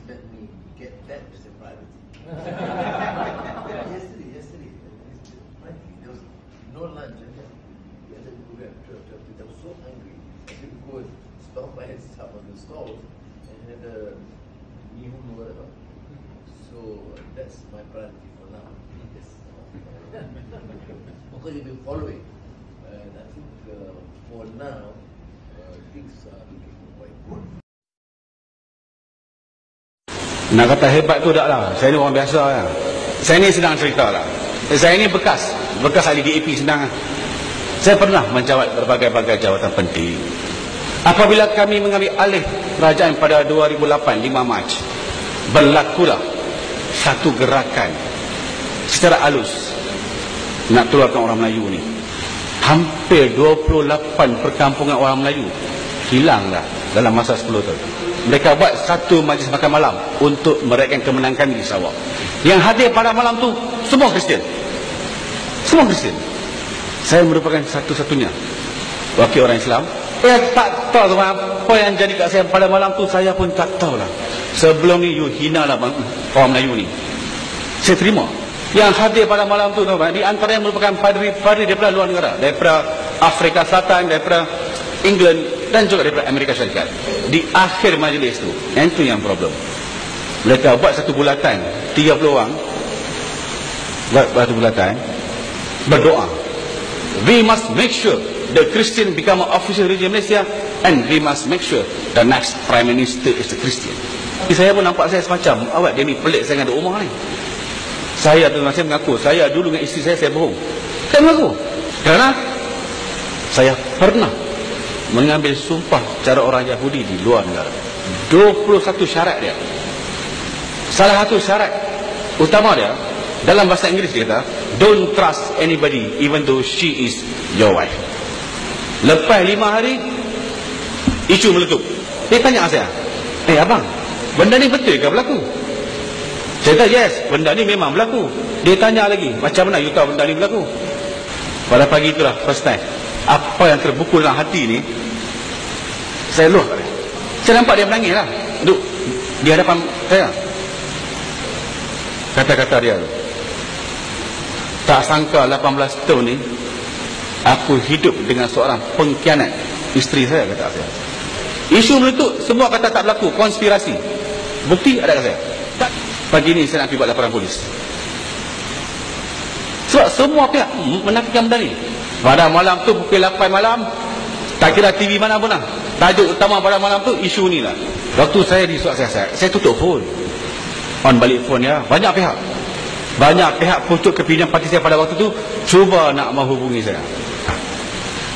let me get that as a priority. yesterday, frankly, there was no lunch. We had to go at 12:30. I was so hungry. I could go and stop by and stop on the stalls and had a mihun or whatever. So that's my priority for now. Yes. Because you've been following, and I think for now things are looking quite good. Nak kata hebat tu tak lah. Saya ni orang biasa lah. Saya ni sedang cerita lah. Saya ni bekas ahli DAP sedang. Saya pernah menjawat berbagai-bagai jawatan penting. Apabila kami mengambil alih kerajaan pada 2008, 5 Mac, berlakulah satu gerakan secara halus nak keluarkan orang Melayu ni. Hampir 28 perkampungan orang Melayu hilang dah dalam masa 10 tahun. Mereka buat satu majlis makan malam untuk meraihkan kemenangan kami di Sarawak. Yang hadir pada malam tu semua Kristian. Semua Kristian. Saya merupakan satu-satunya wakil orang Islam. Saya tak tahu apa yang jadi kat saya pada malam tu, saya pun tak tahu lah. Sebelum ni you hina lah orang Melayu ni. Saya terima. Yang hadir pada malam tu di antara yang merupakan padri daripada luar negara, daripada Afrika Selatan, daripada England dan juga daripada Amerika Syarikat. Di akhir majlis tu, itu yang problem. Mereka buat satu bulatan, 30 orang buat satu bulatan, berdoa. We must make sure the Christian become an official religion Malaysia, and we must make sure the next Prime Minister is a Christian. Jadi saya pun nampak saya semacam, awak dia ni pelik saya dengan rumah ni. Saya tu masih mengaku, saya dulu dengan isteri saya bohong. Saya mengaku. Kerana saya pernah mengambil sumpah cara orang Yahudi di luar negara. 21 syarat dia. Salah satu syarat utama dia, dalam bahasa Inggeris dia kata, don't trust anybody even though she is your wife. Lepas 5 hari, isu meletup. Dia tanya saya, abang, benda ni betul ke berlaku? Saya kata, yes, benda ni memang berlaku. Dia tanya lagi, macam mana you tahu benda ni berlaku? Pada pagi itulah, first time, apa yang terbuku dalam hati ni, saya luah kat dia. Saya nampak dia menangis lah, duduk di hadapan saya. Kata-kata dia, tak sangka 18 tahun ni aku hidup dengan seorang pengkhianat isteri saya, kata saya. Isu meletup, semua kata tak berlaku, konspirasi. Bukti ada kat saya. Pagi ni saya nak pergi buat laporan polis. Sebab semua pihak menafikan benda ni. Pada malam tu pukul 8 malam, tak kira TV mana pun lah, tajuk utama pada malam tu isu ni lah. Waktu saya di suat saya tutup phone, on balik phone ya. Banyak pihak pucuk kepimpinan parti saya pada waktu tu cuba nak menghubungi saya.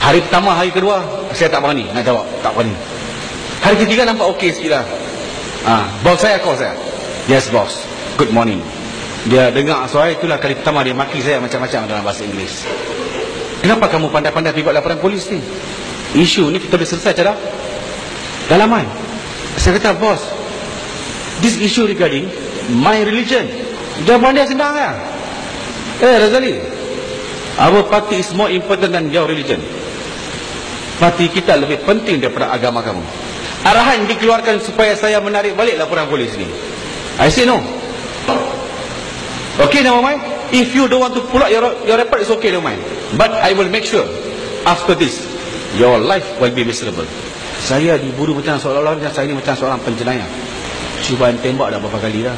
Hari pertama, hari kedua saya tak berani nak jawab, tak berani. Hari ketiga nampak okey sikit lah. Bos saya call saya, yes boss, good morning. Dia dengar suara, itulah kali pertama dia maki saya macam-macam dalam bahasa Inggeris. Kenapa kamu pandai-pandai pergi buat laporan polis ni? Isu ni kita boleh selesai cara dalaman. Saya kata, bos, this issue regarding my religion. Jawapan dia senang ya. Razali, our party is more important than your religion. Parti kita lebih penting daripada agama kamu. Arahan dikeluarkan supaya saya menarik balik laporan polis ni. I say no. Okay, never mind. If you don't want to pull out your report, it's okay, never mind. But I will make sure after this your life will be miserable. Saya diburu macam seolah-olah saya ni macam seorang penjenayah. Cubaan tembak dah berapa kali dah?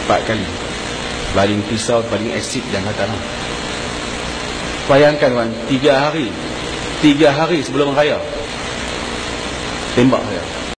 4 kali. Baling pisau, baling asid, jangan kata lah. Bayangkan kan, 3 hari sebelum raya tembak saya.